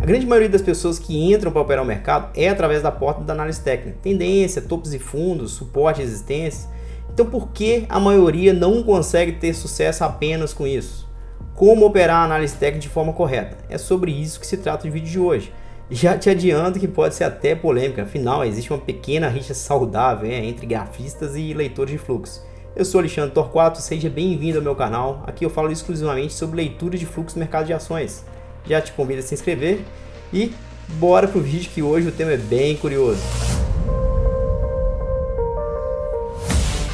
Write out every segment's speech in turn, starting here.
grande maioria das pessoas que entram para operar o mercado é através da porta da análise técnica. Tendência, topos e fundos, suporte e resistência. Então por que a maioria não consegue ter sucesso apenas com isso? Como operar a análise técnica de forma correta? É sobre isso que se trata o vídeo de hoje. Já te adianto que pode ser até polêmica, afinal existe uma pequena rixa saudável entre grafistas e leitores de fluxo. Eu sou Alexandre Torquato, seja bem-vindo ao meu canal. Aqui eu falo exclusivamente sobre leitura de fluxo no mercado de ações. Já te convido a se inscrever e bora pro vídeo que hoje o tema é bem curioso.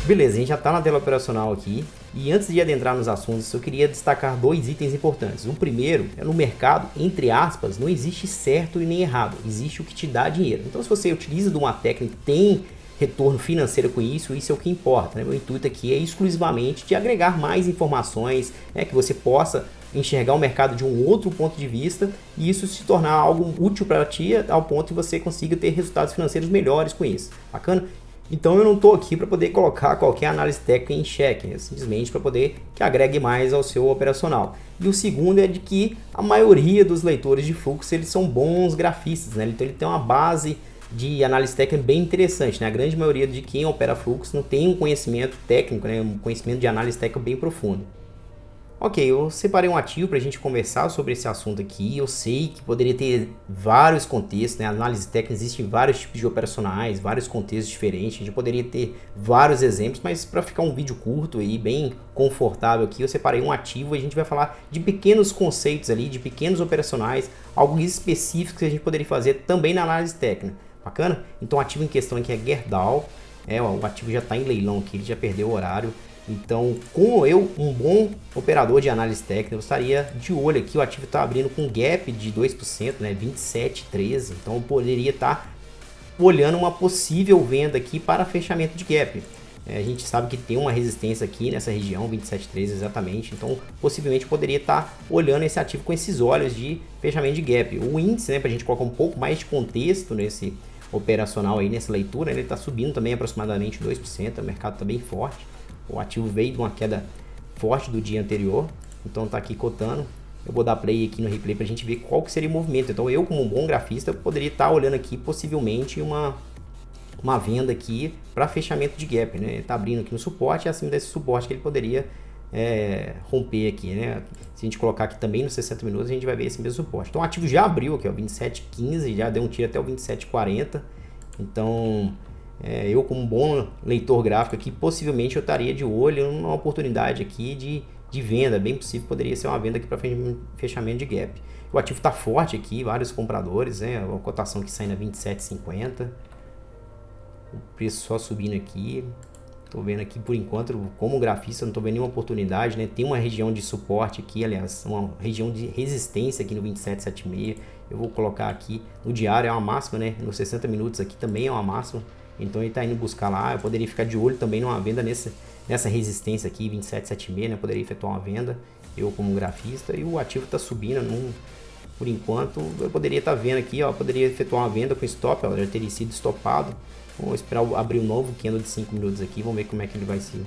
Beleza, a gente já está na tela operacional aqui e antes de adentrar nos assuntos eu queria destacar dois itens importantes. O primeiro é no mercado, entre aspas, não existe certo e nem errado, existe o que te dá dinheiro. Então se você utiliza de uma técnica e tem retorno financeiro com isso, isso é o que importa, né? Meu intuito aqui é exclusivamente de agregar mais informações, que você possa enxergar o mercado de um outro ponto de vista e isso se tornar algo útil para ti ao ponto de você consiga ter resultados financeiros melhores com isso. Bacana? Então eu não estou aqui para poder colocar qualquer análise técnica em xeque, simplesmente para poder que agregue mais ao seu operacional. E o segundo é de que a maioria dos leitores de fluxo eles são bons grafistas, né? Então ele tem uma base de análise técnica bem interessante, né? A grande maioria de quem opera fluxo não tem um conhecimento técnico, né? Um conhecimento de análise técnica bem profundo. Ok, eu separei um ativo para a gente conversar sobre esse assunto aqui. Eu sei que poderia ter vários contextos, né? A análise técnica existe em vários tipos de operacionais, vários contextos diferentes. A gente poderia ter vários exemplos, mas para ficar um vídeo curto e bem confortável aqui, eu separei um ativo e a gente vai falar de pequenos conceitos ali, de pequenos operacionais, algo específico que a gente poderia fazer também na análise técnica. Bacana? Então o ativo em questão aqui é Gerdau. O ativo já está em leilão aqui, ele já perdeu o horário. Então, como eu, um bom operador de análise técnica, eu estaria de olho aqui. O ativo está abrindo com um gap de 2%, né, 27,13. Então, eu poderia estar olhando uma possível venda aqui para fechamento de gap. A gente sabe que tem uma resistência aqui nessa região, 27,13 exatamente. Então, possivelmente, poderia estar olhando esse ativo com esses olhos de fechamento de gap. O índice, né, para a gente colocar um pouco mais de contexto nesse operacional aí, nessa leitura, ele está subindo também aproximadamente 2%. O mercado está bem forte. O ativo veio de uma queda forte do dia anterior, então está aqui cotando. Eu vou dar play aqui no replay para a gente ver qual que seria o movimento. Então eu, como um bom grafista, poderia estar olhando aqui possivelmente uma venda aqui para fechamento de gap, né? Está abrindo aqui no suporte e acima desse suporte que ele poderia romper aqui, né? Se a gente colocar aqui também nos 60 minutos, a gente vai ver esse mesmo suporte. Então o ativo já abriu aqui, ó, 27,15, já deu um tiro até o 27,40. Então eu, como um bom leitor gráfico aqui, possivelmente eu estaria de olho numa oportunidade aqui de venda, bem possível poderia ser uma venda aqui para fechamento de gap. O ativo está forte aqui, vários compradores, a cotação que sai na 27,50, o preço só subindo aqui. Estou vendo aqui por enquanto, como grafista, não estou vendo nenhuma oportunidade, né? Tem uma região de suporte aqui, aliás, uma região de resistência aqui no 27,76. Eu vou colocar aqui no diário, é uma máxima, né? Nos 60 minutos aqui também é uma máxima. Então ele está indo buscar lá. Eu poderia ficar de olho também numa venda nessa resistência aqui, 27,76, né? Poderia efetuar uma venda, eu como grafista. E o ativo está subindo, por enquanto eu poderia estar vendo aqui, ó, poderia efetuar uma venda com stop, ó, já teria sido estopado. Vamos esperar abrir um novo candle de 5 minutos aqui, vamos ver como é que ele vai se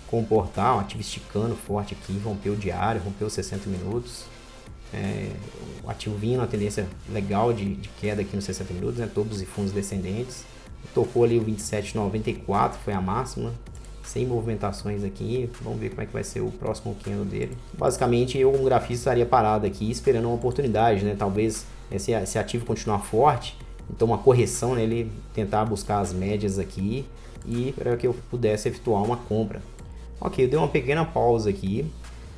comportar. O ativo esticando forte aqui, rompeu o diário, rompeu os 60 minutos. O ativo vinha numa tendência legal de queda aqui nos 60 minutos, né? Todos os fundos descendentes. Tocou ali o 27,94, foi a máxima, sem movimentações aqui. Vamos ver como é que vai ser o próximo candle dele. Basicamente eu como grafista estaria parado aqui esperando uma oportunidade, né? Talvez esse ativo continuar forte, então uma correção, né? Ele tentar buscar as médias aqui e para que eu pudesse efetuar uma compra. Ok, eu dei uma pequena pausa aqui.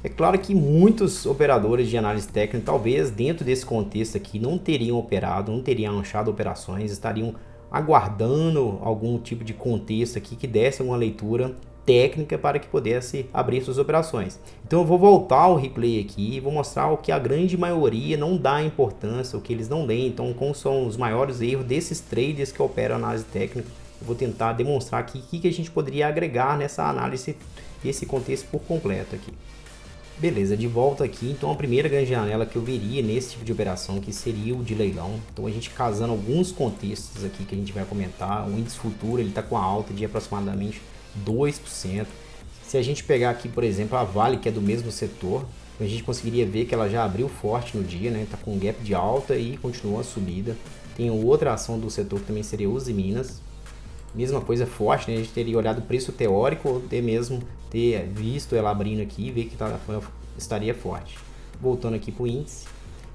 É claro que muitos operadores de análise técnica, talvez dentro desse contexto aqui, não teriam operado, não teriam achado operações, estariam aguardando algum tipo de contexto aqui que desse uma leitura técnica para que pudesse abrir suas operações. Então eu vou voltar ao replay aqui e vou mostrar o que a grande maioria não dá importância, o que eles não leem. Então, como são os maiores erros desses traders que operam análise técnica, eu vou tentar demonstrar aqui o que a gente poderia agregar nessa análise desse contexto por completo aqui. Beleza, de volta aqui. Então a primeira grande janela que eu veria nesse tipo de operação que seria o de leilão. Então a gente casando alguns contextos aqui que a gente vai comentar. O índice futuro ele está com a alta de aproximadamente 2%. Se a gente pegar aqui, por exemplo, a Vale, que é do mesmo setor, A gente conseguiria ver que ela já abriu forte no dia, né? Tá com um gap de alta e continuou a subida. Tem outra ação do setor que também seria Uzi Minas. Mesma coisa forte, né? A gente teria olhado o preço teórico ou até mesmo ter visto ela abrindo aqui e ver que estaria forte. Voltando aqui para o índice.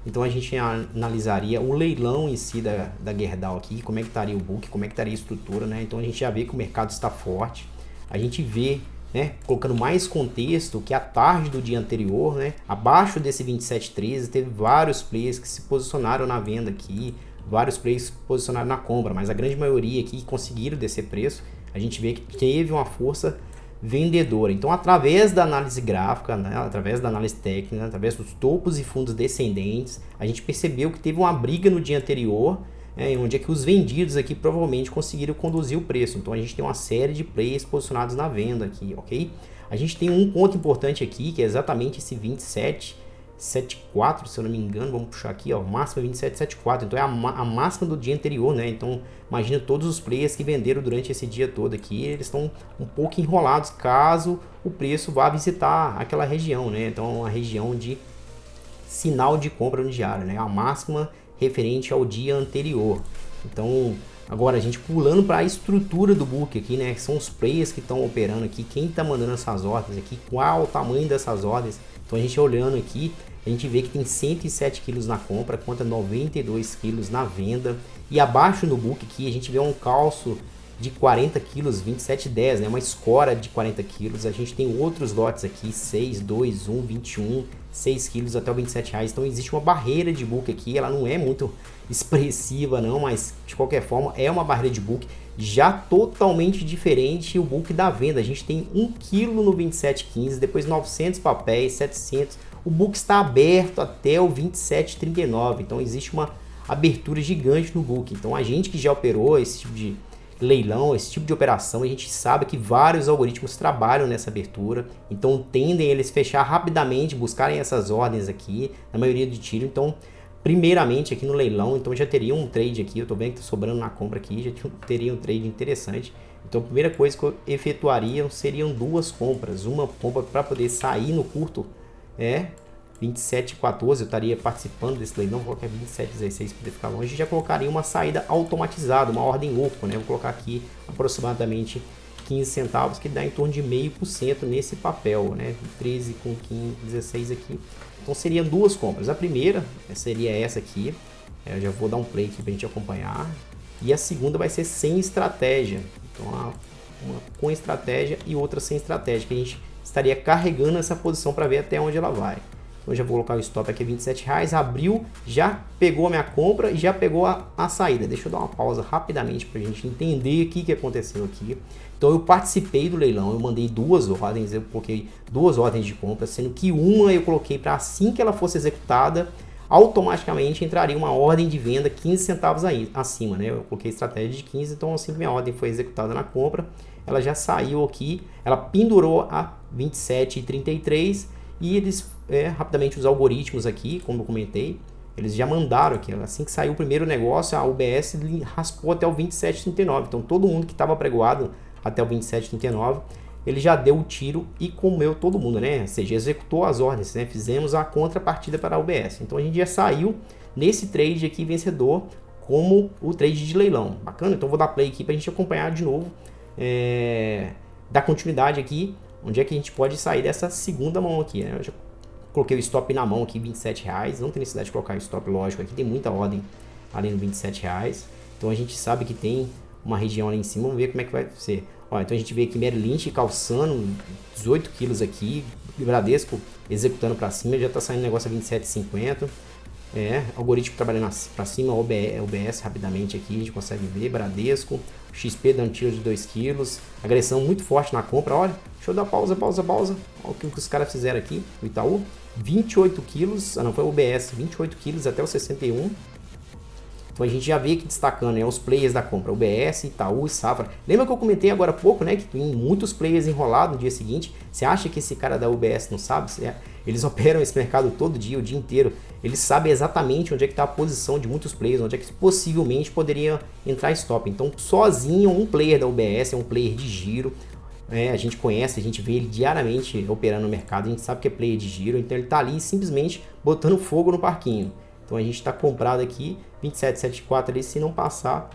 Então a gente analisaria o leilão em si da Gerdau aqui, como é que estaria o book, como é que estaria a estrutura, né? Então a gente já vê que o mercado está forte. A gente vê, né, colocando mais contexto, que a tarde do dia anterior, né, abaixo desse 27,13, teve vários players que se posicionaram na venda aqui, vários players se posicionaram na compra, mas a grande maioria aqui conseguiram descer preço. A gente vê que teve uma força vendedora. Então, através da análise gráfica, né, através da análise técnica, através dos topos e fundos descendentes, a gente percebeu que teve uma briga no dia anterior, onde é que os vendidos aqui provavelmente conseguiram conduzir o preço. Então a gente tem uma série de players posicionados na venda aqui, ok? A gente tem um ponto importante aqui, que é exatamente esse 27,74, se eu não me engano, vamos puxar aqui, ó, máxima 27,74, então é a máxima do dia anterior, né? Então imagina todos os players que venderam durante esse dia todo aqui, eles estão um pouco enrolados caso o preço vá visitar aquela região, né? Então uma região de sinal de compra no diário, né? A máxima referente ao dia anterior. Então, agora a gente pulando para a estrutura do book aqui, né? São os players que estão operando aqui, quem está mandando essas ordens aqui, qual o tamanho dessas ordens. Então a gente olhando aqui, a gente vê que tem 107 quilos na compra contra 92 quilos na venda. E abaixo no book aqui a gente vê um calço de 40 quilos, 27,10, né? Uma escora de 40 quilos. A gente tem outros lotes aqui, 6, 2, 1, 21, 6 quilos até o R$27. Então existe uma barreira de book aqui, ela não é muito expressiva não, mas de qualquer forma é uma barreira de book já totalmente diferente o book da venda. A gente tem 1 quilo no 27,15, depois 900 papéis, 700. O book está aberto até o 27,39, então existe uma abertura gigante no book. Então a gente que já operou esse tipo de leilão, esse tipo de operação, a gente sabe que vários algoritmos trabalham nessa abertura, então tendem eles fechar rapidamente, buscarem essas ordens aqui, na maioria de tiro. Então primeiramente aqui no leilão, então já teria um trade aqui, eu tô vendo que tá sobrando na compra aqui, já teria um trade interessante. Então a primeira coisa que eu efetuaria seriam duas compras, uma compra para poder sair no curto, 27,14, eu estaria participando desse leilão, vou colocar 27,16 para poder ficar longe, e já colocaria uma saída automatizada, uma ordem oco, né? Vou colocar aqui aproximadamente 15 centavos, que dá em torno de 0,5% nesse papel, né? 13 com 15, 16 aqui. Então seriam duas compras. A primeira seria essa aqui, eu já vou dar um play aqui para a gente acompanhar, e a segunda vai ser sem estratégia. Então uma com estratégia e outra sem estratégia, que a gente estaria carregando essa posição para ver até onde ela vai. Então já vou colocar o stop aqui, R$27, abriu, já pegou a minha compra e já pegou a saída. Deixa eu dar uma pausa rapidamente para a gente entender o que aconteceu aqui. Então eu participei do leilão, eu mandei duas ordens, eu coloquei duas ordens de compra, sendo que uma eu coloquei para assim que ela fosse executada, automaticamente entraria uma ordem de venda 15 centavos acima, né? Eu coloquei estratégia de 15, então assim que minha ordem foi executada na compra, ela já saiu aqui, ela pendurou a 27,33 e eles rapidamente os algoritmos aqui, como eu comentei, eles já mandaram aqui, assim que saiu o primeiro negócio, a UBS raspou até o 27,39, então todo mundo que estava pregoado até o 27,39, ele já deu o tiro e comeu todo mundo, né? Ou seja, executou as ordens, né? Fizemos a contrapartida para a UBS. Então a gente já saiu nesse trade aqui vencedor como o trade de leilão. Bacana? Então vou dar play aqui para a gente acompanhar de novo, dar continuidade aqui, onde é que a gente pode sair dessa segunda mão aqui, né? Eu já coloquei o stop na mão aqui, R$27, não tem necessidade de colocar o stop, lógico, aqui tem muita ordem além do R$27, então a gente sabe que tem uma região ali em cima, vamos ver como é que vai ser. Ó, então a gente vê aqui Merrill Lynch calçando 18 quilos aqui, Bradesco executando para cima, já está saindo negócio a 27,50. Algoritmo trabalhando para cima, OBS rapidamente aqui, a gente consegue ver, Bradesco, XP dando tiro de 2 quilos, agressão muito forte na compra, olha, deixa eu dar pausa, olha o que os caras fizeram aqui, o Itaú, 28 quilos, não, foi o OBS, 28 quilos até o 61, então a gente já vê aqui destacando, né, os players da compra, UBS, Itaú e Safra. Lembra que eu comentei agora há pouco, né, que tem muitos players enrolados no dia seguinte? Você acha que esse cara da UBS não sabe? Eles operam esse mercado todo dia, o dia inteiro. Eles sabem exatamente onde é que está a posição de muitos players, onde é que possivelmente poderia entrar stop. Então, sozinho, um player da UBS é um player de giro. a gente conhece, a gente vê ele diariamente operando no mercado, a gente sabe que é player de giro, então ele está ali simplesmente botando fogo no parquinho. Então a gente está comprado aqui, 27,74 ali, se não passar,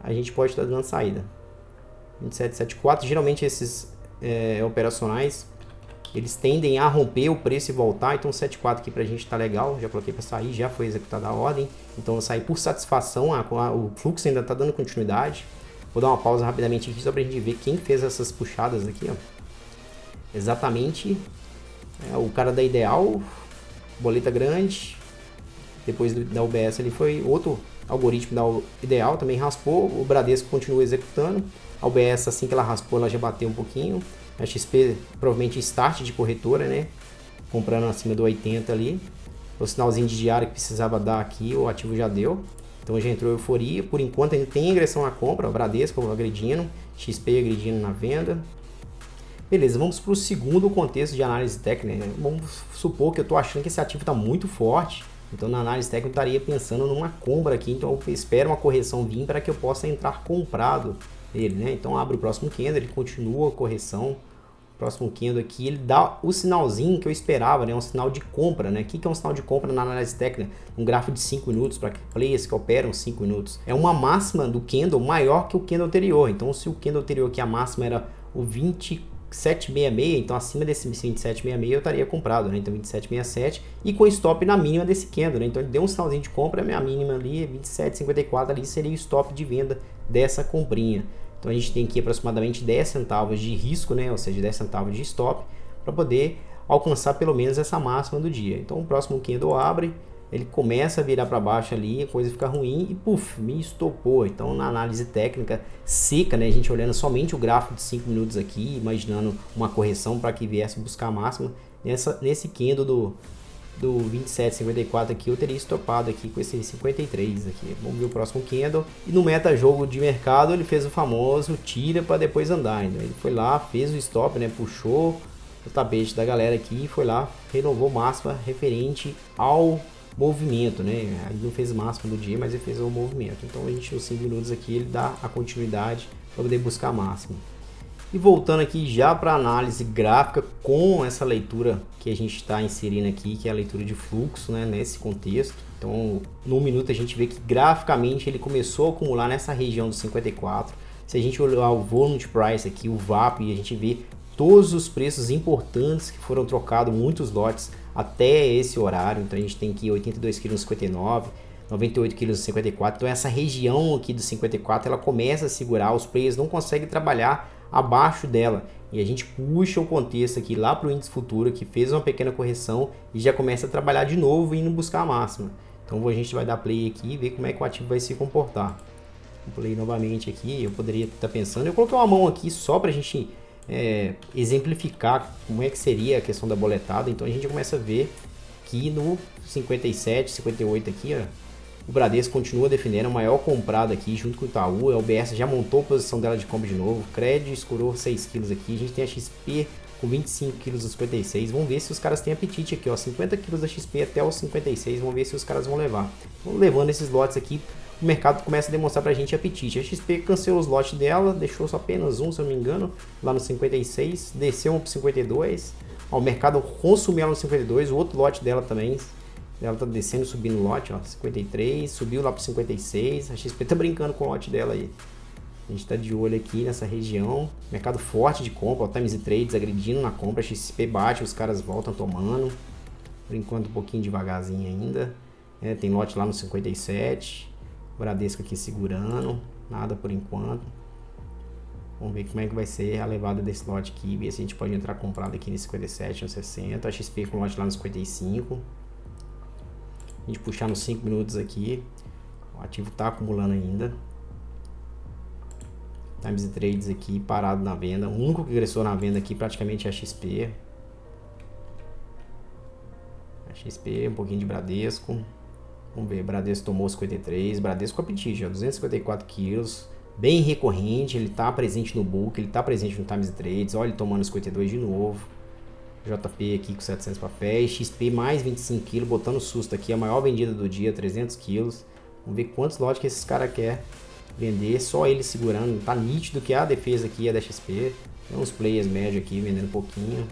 a gente pode estar dando saída. 27,74, geralmente esses operacionais, eles tendem a romper o preço e voltar, então 7,4 aqui pra gente tá legal, já coloquei para sair, já foi executada a ordem, então eu saí por satisfação, o fluxo ainda tá dando continuidade. Vou dar uma pausa rapidamente aqui só pra gente ver quem fez essas puxadas aqui, ó. Exatamente o cara da Ideal, boleta grande, depois da UBS ele foi outro algoritmo da Ideal, também raspou, o Bradesco continua executando, a UBS assim que ela raspou ela já bateu um pouquinho, a XP provavelmente start de corretora, né, comprando acima do 80 ali, o sinalzinho de diário que precisava dar aqui, o ativo já deu, então já entrou euforia, por enquanto ainda tem ingressão na compra, o Bradesco agredindo, XP agredindo na venda. Beleza, vamos para o segundo contexto de análise técnica, né? Vamos supor que eu estou achando que esse ativo está muito forte, então na análise técnica eu estaria pensando numa compra aqui, então eu espero uma correção vir para que eu possa entrar comprado nele, né? Então abre o próximo candle, ele continua a correção, o próximo candle aqui ele dá o sinalzinho que eu esperava, né? Um sinal de compra, né? O que é um sinal de compra na análise técnica? Um gráfico de 5 minutos para players que operam 5 minutos. É uma máxima do candle maior que o candle anterior, então se o candle anterior que a máxima era o 27,66, então acima desse 27,66 eu estaria comprado, né? Então 27,67 e com stop na mínima desse candle, né? Então ele deu um sinalzinho de compra, a minha mínima ali 27,54 ali seria o stop de venda dessa comprinha. Então a gente tem aqui aproximadamente 10 centavos de risco, né? Ou seja, 10 centavos de stop para poder alcançar pelo menos essa máxima do dia. Então o próximo candle abre, ele começa a virar para baixo ali, a coisa fica ruim e puf, me estopou. Então na análise técnica seca, né, a gente olhando somente o gráfico de 5 minutos aqui, imaginando uma correção para que viesse buscar a máxima, nesse candle do 27,54 aqui eu teria estopado aqui com esse 53 aqui. Vamos ver o próximo candle. E no meta jogo de mercado ele fez o famoso tira para depois andar. Então, ele foi lá, fez o stop, né, puxou o tapete da galera aqui e foi lá, renovou máxima referente ao movimento, né? Ele não fez máximo do dia, mas ele fez o movimento. Então a gente nos 5 minutos aqui ele dá a continuidade para poder buscar a máxima. E voltando aqui já para análise gráfica com essa leitura que a gente está inserindo aqui, que é a leitura de fluxo, né, nesse contexto. Então no minuto a gente vê que graficamente ele começou a acumular nessa região dos 54. Se a gente olhar o volume price aqui, o VAP, a gente vê todos os preços importantes que foram trocados, muitos lotes até esse horário. Então a gente tem aqui 82 kg no 59, 98 kg no 54. Então essa região aqui do 54 ela começa a segurar, os players não conseguem trabalhar abaixo dela. E a gente puxa o contexto aqui lá para o índice futuro que fez uma pequena correção e já começa a trabalhar de novo indo buscar a máxima. Então a gente vai dar play aqui e ver como é que o ativo vai se comportar. Vou play novamente aqui, eu poderia estar pensando, eu coloquei uma mão aqui só para a gente exemplificar como é que seria a questão da boletada. Então a gente começa a ver que no 57, 58 aqui, ó, o Bradesco continua defendendo a maior comprada aqui junto com o Itaú. A UBS já montou a posição dela de compra de novo, Crédito escurou 6 kg aqui, a gente tem a XP com 25 kg dos 56, vamos ver se os caras têm apetite aqui, ó, 50 kg da XP até os 56, vamos ver se os caras vão levar. Então, levando esses lotes aqui, o mercado começa a demonstrar pra gente apetite. A XP cancelou os lotes dela, deixou só apenas um, se eu não me engano, lá no 56, desceu um pro 52, ó, o mercado consumiu ela no 52, o outro lote dela também, ela tá descendo, subindo o lote, ó, 53, subiu lá pro 56, a XP tá brincando com o lote dela aí. A gente tá de olho aqui nessa região, mercado forte de compra, ó, Times Trades agredindo na compra, a XP bate, os caras voltam tomando, por enquanto um pouquinho devagarzinho ainda, tem lote lá no 57, Bradesco aqui segurando, nada por enquanto. Vamos ver como é que vai ser a levada desse lote aqui, ver se a gente pode entrar comprado aqui no 57, no 60, a XP com lote lá no 55. A gente puxar nos 5 minutos aqui, o ativo está acumulando ainda. Times Trades aqui parado na venda, o único que ingressou na venda aqui praticamente é a XP. A XP, um pouquinho de Bradesco. Vamos ver, Bradesco tomou 53, Bradesco com apetite, ó, 254 quilos, bem recorrente, ele está presente no book, ele está presente no Times Trades, olha ele tomando 52 de novo. JP aqui com 700 papéis, XP mais 25 kg, botando susto aqui, a maior vendida do dia, 300 kg. Vamos ver quantos lotes que esses caras querem vender, só ele segurando, tá nítido que a defesa aqui é da XP. Tem uns players médios aqui vendendo um pouquinho.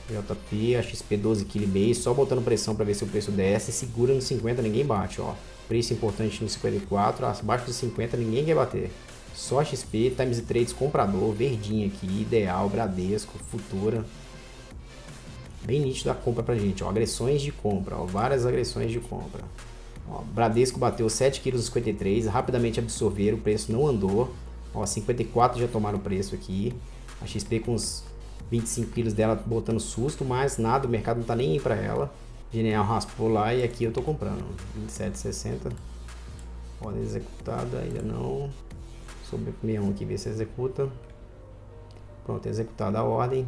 JP, a XP 12 kg base, só botando pressão para ver se o preço desce. Segura no 50, ninguém bate, ó. Preço importante no 54, abaixo de 50 ninguém quer bater. Só XP, Times Trades comprador, verdinho aqui, ideal, Bradesco, Futura. Bem nítido a compra pra gente, ó. Agressões de compra, ó. Várias agressões de compra. Ó, Bradesco bateu 7 kg 53, rapidamente absorveram, o preço não andou. Ó, 54 já tomaram o preço aqui. A XP com os 25 quilos dela botando susto, mas nada, o mercado não tá nem aí pra ela. Genial raspou lá e aqui eu tô comprando. 27,60. Ordem executada, ainda não. Sobre o 61 aqui, ver se executa. Pronto, executada a ordem.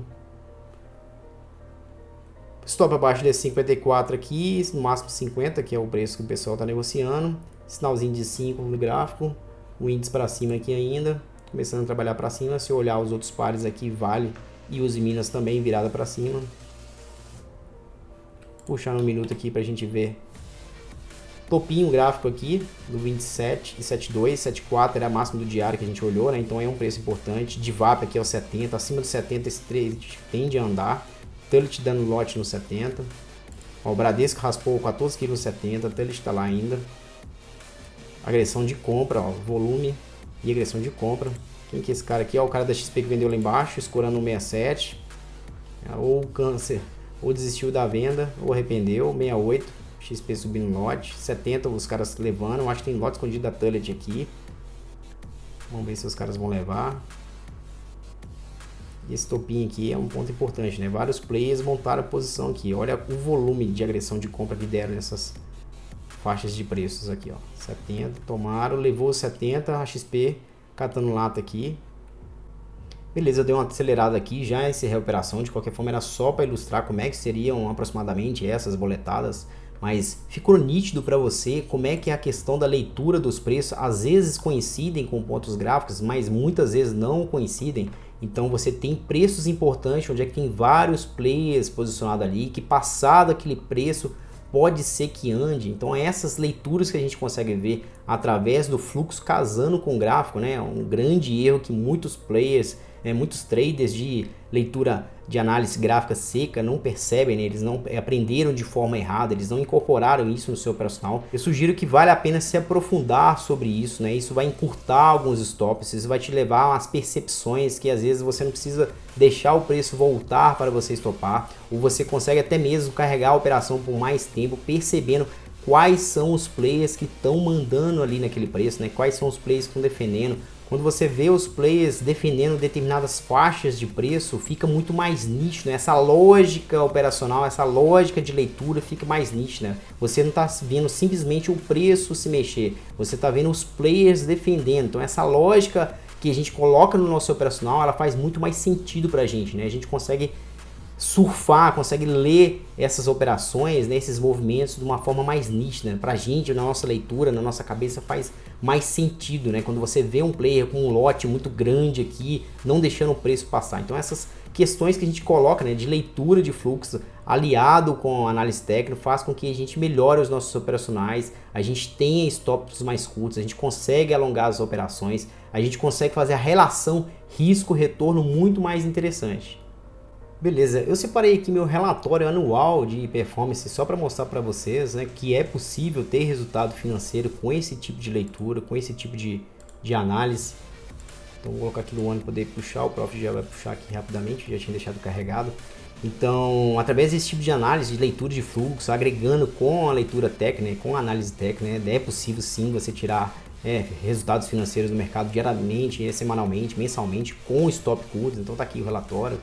Stop abaixo desse 54 aqui, no máximo 50, que é o preço que o pessoal tá negociando. Sinalzinho de 5 no gráfico. O índice para cima aqui ainda. Começando a trabalhar para cima. Se eu olhar os outros pares aqui, Vale e Uzi Minas também virada para cima. Puxar um minuto aqui para a gente ver. Topinho gráfico aqui do 27, de 72, 74 era a máxima do diário que a gente olhou, né? Então é um preço importante. De VAP aqui é o 70, acima do 70 esse trade tende a andar. Tullet dando lote no 70. Ó, o Bradesco raspou 14 kg no 70, Tullet está lá ainda. Agressão de compra, ó, volume e agressão de compra. Quem que é esse cara aqui? Ó, o cara da XP que vendeu lá embaixo, escorando no 67. Ou câncer, ou desistiu da venda, ou arrependeu. 68, XP subindo lote. 70, os caras levando. Eu acho que tem lote escondido da Tullet aqui. Vamos ver se os caras vão levar. Esse topinho aqui é um ponto importante, né? Vários players montaram a posição aqui. Olha o volume de agressão de compra que deram nessas faixas de preços aqui, ó. 70, tomaram, levou 70, a XP catando lata aqui. Beleza, eu dei uma acelerada aqui, já encerrei a operação. De qualquer forma, era só para ilustrar como é que seriam aproximadamente essas boletadas. Mas ficou nítido para você como é que é a questão da leitura dos preços. Às vezes coincidem com pontos gráficos, mas muitas vezes não coincidem. Então você tem preços importantes, onde é que tem vários players posicionados ali, que passado aquele preço pode ser que ande. Então essas leituras que a gente consegue ver através do fluxo casando com o gráfico, né? Um grande erro que muitos players, muitos traders de leitura de análise gráfica seca não percebem, né? Eles não aprenderam de forma errada, eles não incorporaram isso no seu operacional. Eu sugiro que vale a pena se aprofundar sobre isso, né? Isso vai encurtar alguns stops, isso vai te levar a umas percepções que às vezes você não precisa deixar o preço voltar para você estopar, ou você consegue até mesmo carregar a operação por mais tempo, percebendo quais são os players que estão mandando ali naquele preço, né? Quais são os players que estão defendendo. Quando você vê os players defendendo determinadas faixas de preço, fica muito mais nítido, né? Essa lógica operacional, essa lógica de leitura fica mais nítida. Você não está vendo simplesmente o preço se mexer, você está vendo os players defendendo. Então essa lógica que a gente coloca no nosso operacional, ela faz muito mais sentido para a gente, né? A gente consegue surfar, consegue ler essas operações, né, esses movimentos de uma forma mais nítida. Pra gente, na nossa leitura, na nossa cabeça faz mais sentido, né? Quando você vê um player com um lote muito grande aqui, não deixando o preço passar. Então essas questões que a gente coloca, né, de leitura de fluxo, aliado com análise técnica, faz com que a gente melhore os nossos operacionais, a gente tenha stops mais curtos, a gente consegue alongar as operações, a gente consegue fazer a relação risco-retorno muito mais interessante. Beleza, eu separei aqui meu relatório anual de performance só para mostrar para vocês, né, que é possível ter resultado financeiro com esse tipo de leitura, com esse tipo de análise. Então vou colocar aqui no ano para poder puxar, o Prof já vai puxar aqui rapidamente, já tinha deixado carregado. Então, através desse tipo de análise, de leitura de fluxo, agregando com a leitura técnica, com a análise técnica, né, é possível sim você tirar resultados financeiros do mercado diariamente, semanalmente, mensalmente, com stop curtos. Então tá aqui o relatório.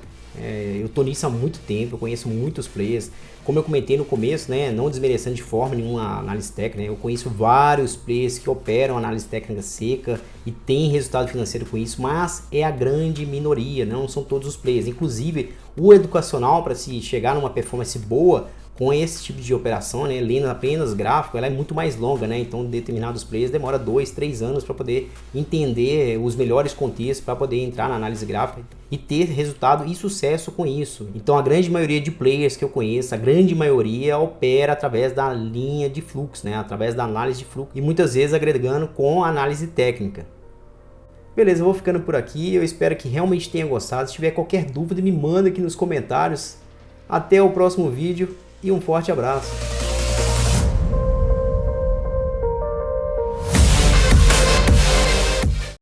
Eu tô nisso há muito tempo, eu conheço muitos players. Como eu comentei no começo, né, não desmerecendo de forma nenhuma análise técnica, né, eu conheço vários players que operam análise técnica seca e tem resultado financeiro com isso, mas é a grande minoria, não são todos os players. Inclusive, o educacional, para se chegar numa performance boa com esse tipo de operação, né, lendo apenas gráfico, ela é muito mais longa, né? Então determinados players demora 2, 3 anos para poder entender os melhores contextos, para poder entrar na análise gráfica e ter resultado e sucesso com isso. Então a grande maioria de players que eu conheço, a grande maioria opera através da linha de fluxo, né, através da análise de fluxo e muitas vezes agregando com a análise técnica. Beleza, eu vou ficando por aqui, eu espero que realmente tenha gostado. Se tiver qualquer dúvida, me manda aqui nos comentários. Até o próximo vídeo e um forte abraço.